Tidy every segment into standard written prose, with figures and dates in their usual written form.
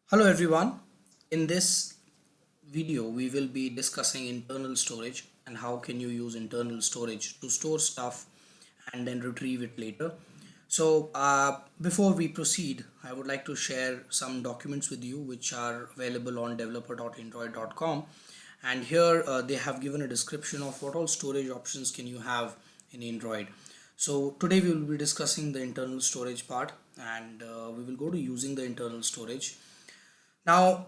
Hello everyone. In this video we will be discussing internal storage and how can you use internal storage to store stuff and then retrieve it later. Before we proceed, I would like to share some documents with you which are available on developer.android.com, and here they have given a description of what all storage options can you have in Android. So today we will be discussing the internal storage part, and we will go to using the internal storage. Now,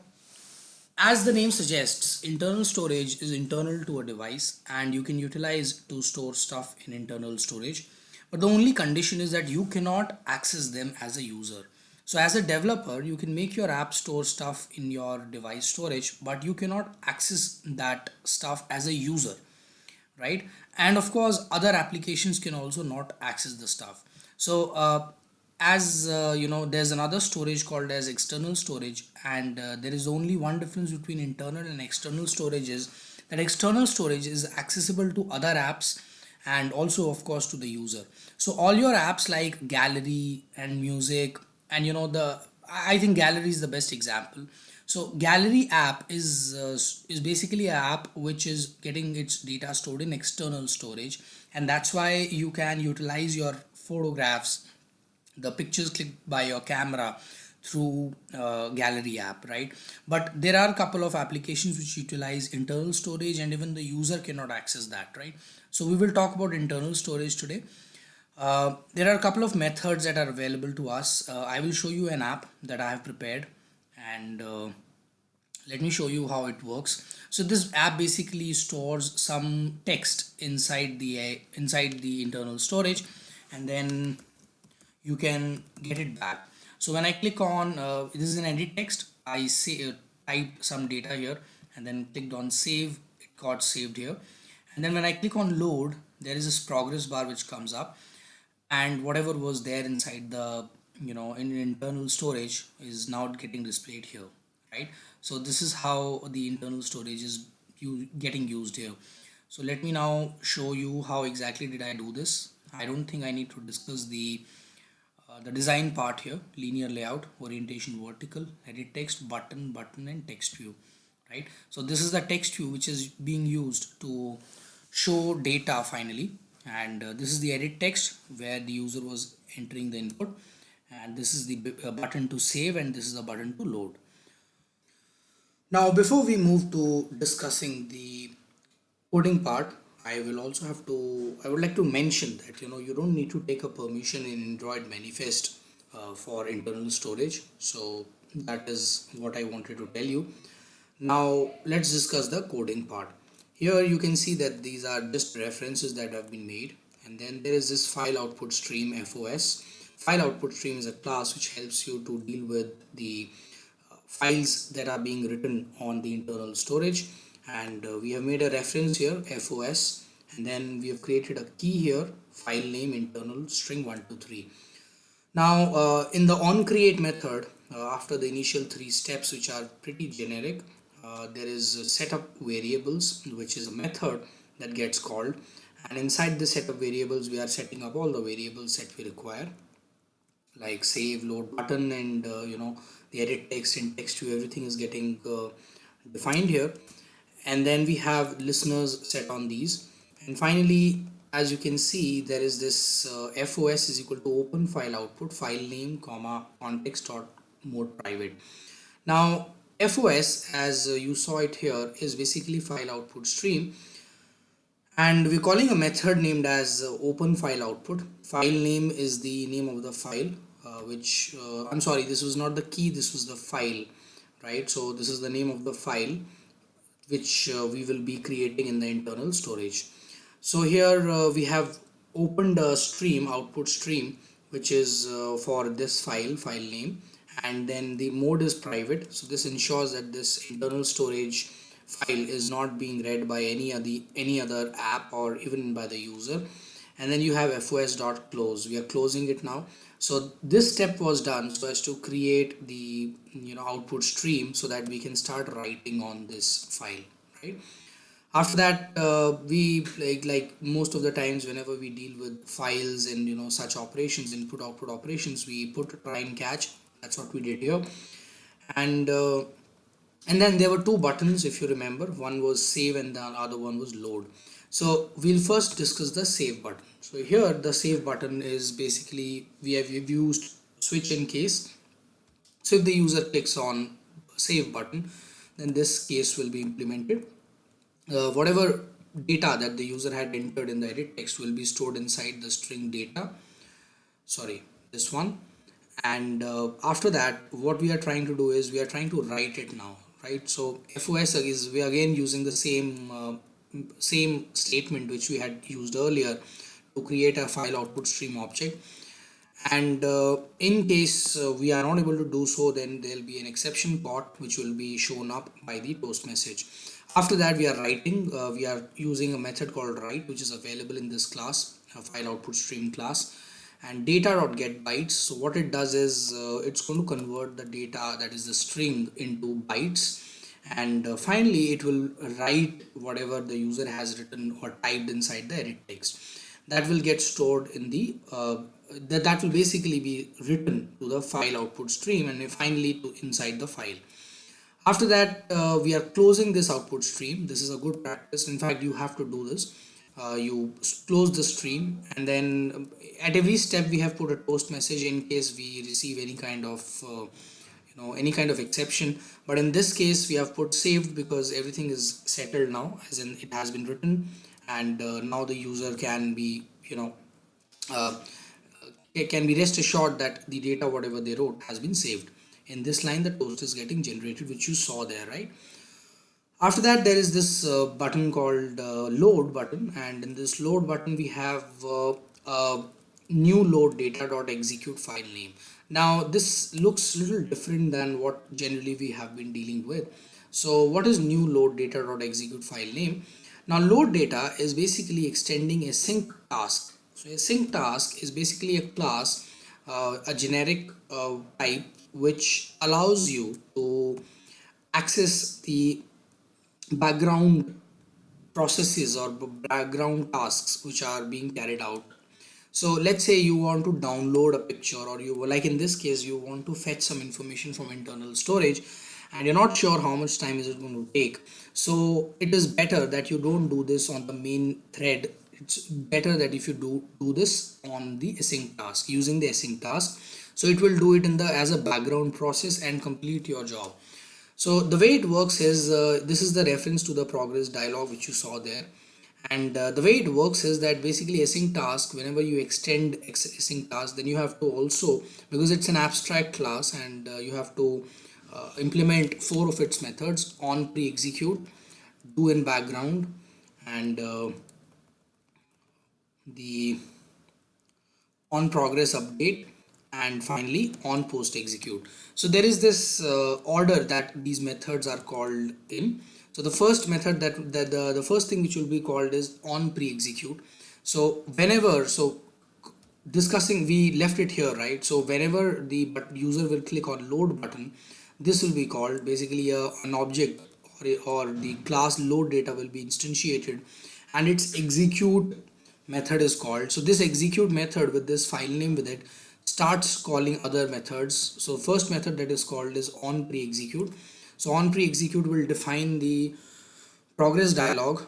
as the name suggests, internal storage is internal to a device and you can utilize to store stuff in internal storage. But the only condition is that you cannot access them as a user. So as a developer, you can make your app store stuff in your device storage, but you cannot access that stuff as a user, right? And of course other applications can also not access the stuff. So as there's another storage called as external storage, and there is only one difference between internal and external storage is that external storage is accessible to other apps and also of course to the user. So all your apps like gallery and music, and the I think gallery is the best example. So gallery app is basically an app which is getting its data stored in external storage, and that's why you can utilize your photographs, the pictures clicked by your camera through gallery app, right? But there are a couple of applications which utilize internal storage and even the user cannot access that, right? So we will talk about internal storage today. There are a couple of methods that are available to us. I will show you an app that I have prepared, and let me show you how it works. So this app basically stores some text inside the internal storage, and then you can get it back. So when I click on this is an edit text, I say typed some data here and then clicked on save. It got saved here, and then when I click on load, there is this progress bar which comes up, and whatever was there inside the in internal storage is now getting displayed here, right? So this is how the internal storage is getting used here. So let me now show you how exactly did I do this. I don't think I need to discuss the design part here: linear layout, orientation vertical, edit text, button and text view, right? So this is the text view which is being used to show data finally, and this is the edit text where the user was entering the input, and this is the button to save, and this is the button to load. Now before we move to discussing the coding part, I would like to mention that you don't need to take a permission in Android manifest for internal storage. So that is what I wanted to tell you. Now let's discuss the coding part. Here you can see that these are just references that have been made, and then there is this file output stream FOS. File output stream is a class which helps you to deal with the files that are being written on the internal storage, and we have made a reference here FOS, and then we have created a key here, file name internal string 123. Now in the onCreate method, after the initial three steps which are pretty generic, there is a setup variables, which is a method that gets called, and inside the set of variables we are setting up all the variables that we require, like save, load button, and the edit text and text view. Everything is getting defined here, and then we have listeners set on these, and finally as you can see there is this FOS is equal to open file output file name comma context dot mode private. Now FOS, as you saw it here, is basically file output stream, and we're calling a method named as open file output. File name is the name of the file, which I'm sorry, this was not the key, this was the file, right? So this is the name of the file which we will be creating in the internal storage. So here we have opened a stream, output stream, which is for this file name, and then the mode is private. So this ensures that this internal storage file is not being read by any other app or even by the user. And then you have fos.close. We are closing it now. So this step was done so as to create the output stream so that we can start writing on this file, right? After that we like most of the times whenever we deal with files and such operations, input output operations, we put try and catch. That's what we did here. and then there were two buttons, if you remember. One was save and the other one was load. So we'll first discuss the save button. So here the save button is basically we've used switch in case. So if the user clicks on save button, then this case will be implemented. Whatever data that the user had entered in the edit text will be stored inside the string data, sorry, this one. And after that, what we are trying to do is we are trying to write it now, right? So FOS is, we are again using the same statement which we had used earlier to create a file output stream object. And in case we are not able to do so, then there'll be an exception pot which will be shown up by the toast message. After that, we are writing, we are using a method called write, which is available in this class, a file output stream class, and data.get bytes. So what it does is it's going to convert the data, that is the string, into bytes, and finally it will write whatever the user has written or typed inside the edit text. That will get stored in the that will basically be written to the file output stream and finally to inside the file. After that, we are closing this output stream. This is a good practice. In fact, you have to do this. You close the stream, and then at every step we have put a toast message in case we receive any kind of any kind of exception. But in this case we have put saved because everything is settled now, as in it has been written, and now the user can be uh, can be rest assured that the data whatever they wrote has been saved. In this line the toast is getting generated, which you saw there, right? After that, there is this button called load button, and in this load button we have a new load data.execute file name. Now this looks a little different than what generally we have been dealing with. So what is new load data.execute file name? Now load data is basically extending a sync task. So a sync task is basically a class, a generic type which allows you to access the background processes or background tasks which are being carried out. So let's say you want to download a picture, or you, like in this case, you want to fetch some information from internal storage and you're not sure how much time is it going to take. So it is better that you don't do this on the main thread. It's better that if you do this on the async task, using the async task, so it will do it in the as a background process and complete your job. So the way it works is this is the reference to the progress dialog which you saw there. And the way it works is that basically async task, whenever you extend async task, then you have to also, because it's an abstract class, and you have to implement 4 of its methods: on pre-execute, do in background, and the on progress update, and finally on post execute. So there is this order that these methods are called in. So the first method that the first thing which will be called is on pre-execute. So whenever, so discussing, we left it here, right? So whenever the user will click on load button, this will be called basically an object, or the class load data will be instantiated, and its execute method is called. So this execute method with this file name with it starts calling other methods. So first method that is called is on pre-execute. So on pre-execute will define the progress dialog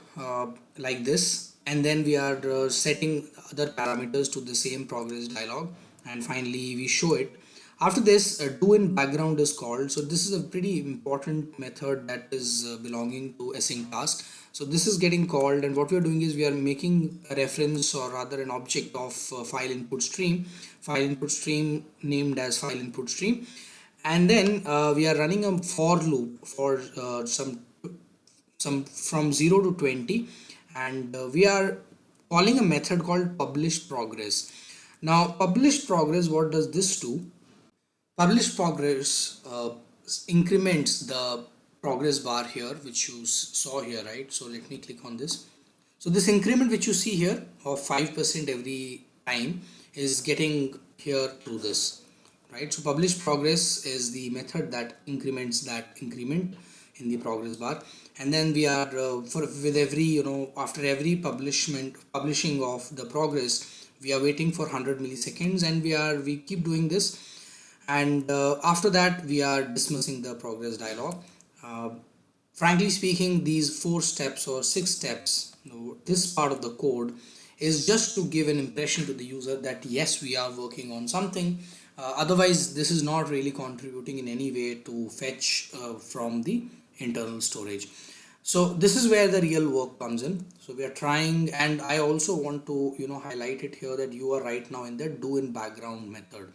like this, and then we are setting other parameters to the same progress dialog, and finally we show it. After this, do in background is called. So this is a pretty important method that is belonging to async task. So this is getting called, and what we are doing is we are making a reference, or rather an object of file input stream named as file input stream, and then we are running a for loop for some from 0 to 20, and we are calling a method called publish progress. Now publish progress, what does this do? Publish progress increments the progress bar here, which you saw here, right? So let me click on this. So this increment which you see here of 5% every time is getting here through this, right? So publish progress is the method that increments that increment in the progress bar, and then we are with every, after every publishing of the progress, we are waiting for 100 milliseconds, and we keep doing this. And after that we are dismissing the progress dialog. uh, Frankly speaking, these 4 steps or 6 steps, this part of the code is just to give an impression to the user that yes, we are working on something. Otherwise, this is not really contributing in any way to fetch from the internal storage. So this is where the real work comes in. So we are trying, and I also want to highlight it here that you are right now in the do in background method,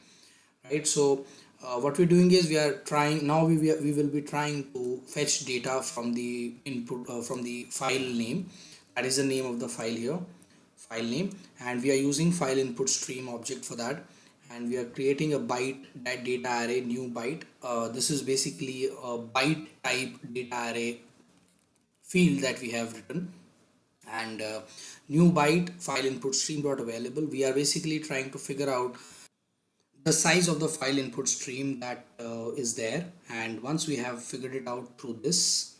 right? So what we're doing is we are trying now, we will be trying to fetch data from the input from the file name. That is the name of the file here, file name. And we are using file input stream object for that. And we are creating a byte that data array, new byte. This is basically a byte type data array field that we have written. And new byte file input stream dot available, we are basically trying to figure out the size of the file input stream that is there. And once we have figured it out through this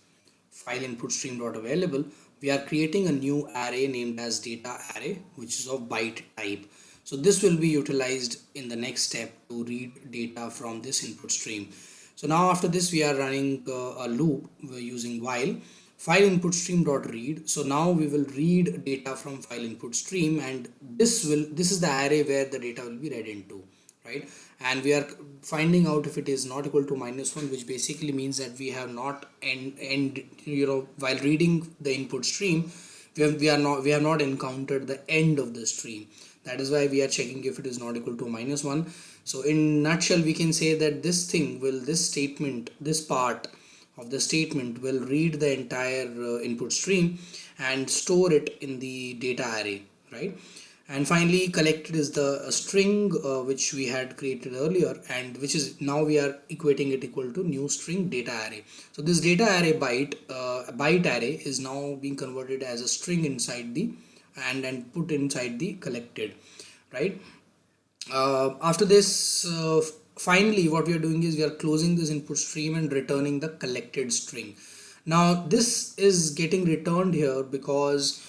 file input stream dot available, we are creating a new array named as data array, which is of byte type. So this will be utilized in the next step to read data from this input stream. So now after this we are running a loop. We're using while file input stream dot read. So now we will read data from file input stream, and this is the array where the data will be read into, right? And we are finding out if it is not equal to -1, which basically means that we have not end while reading the input stream, we have not encountered the end of the stream. That is why we are checking if it is not equal to -1. So in nutshell, we can say that this statement, this part of the statement will read the entire input stream and store it in the data array, right? And finally, collected is the string which we had created earlier, and which is now we are equating it equal to new string data array. So this data array byte array is now being converted as a string inside the and put inside the collected, right? After this, finally what we are doing is we are closing this input stream and returning the collected string. Now this is getting returned here because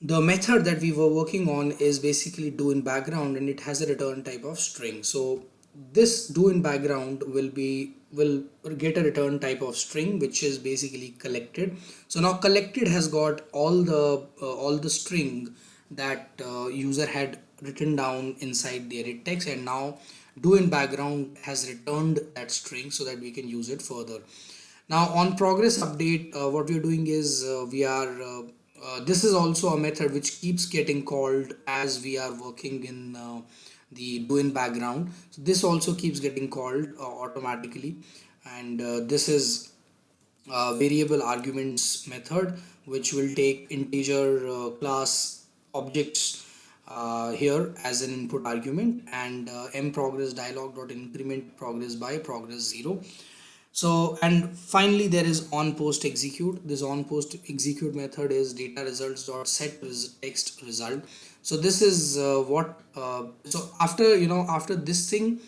the method that we were working on is basically do in background, and it has a return type of string. So this do in background will get a return type of string, which is basically collected. So now collected has got all the string that user had written down inside the edit text, and now do in background has returned that string so that we can use it further. Now on progress update, what we are doing is this is also a method which keeps getting called as we are working in the do in background. So this also keeps getting called automatically, and this is variable arguments method, which will take integer class objects here as an input argument, and mProgress dialog dot increment progress by progress 0. So, and finally there is on post execute. This on post execute method is data results dot set text result. So this is so after after this thing,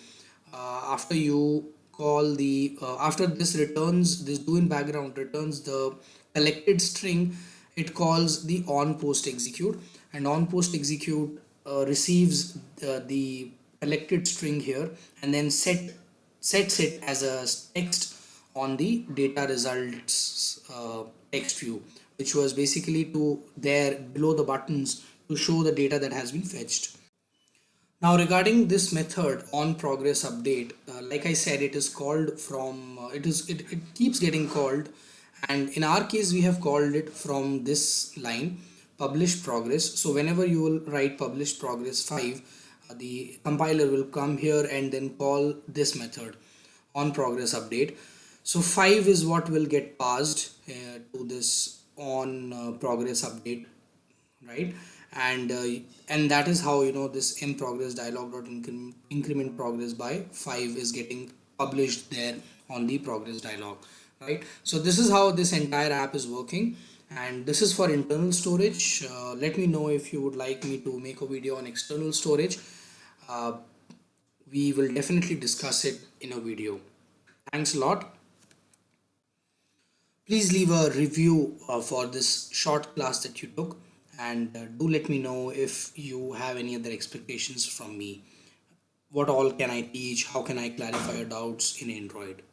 after you call the after this returns, this do in background returns the collected string, it calls the on post execute, and on post execute receives the collected string here, and then sets it as a text on the data results text view, which was basically to there below the buttons to show the data that has been fetched. Now regarding this method on progress update, like I said, it is called from it keeps getting called, and in our case we have called it from this line publish progress. So whenever you will write publish progress 5, the compiler will come here and then call this method on progress update. So 5 is what will get passed to this on progress update, right? And that is how this in progress dialog dot increment progress by 5 is getting published there on the progress dialog, right? So this is how this entire app is working, and this is for internal storage. Let me know if you would like me to make a video on external storage. uh, we will definitely discuss it in a video. Thanks a lot. Please leave a review for this short class that you took, and do let me know if you have any other expectations from me. what all can I teach, how can I clarify your doubts in Android.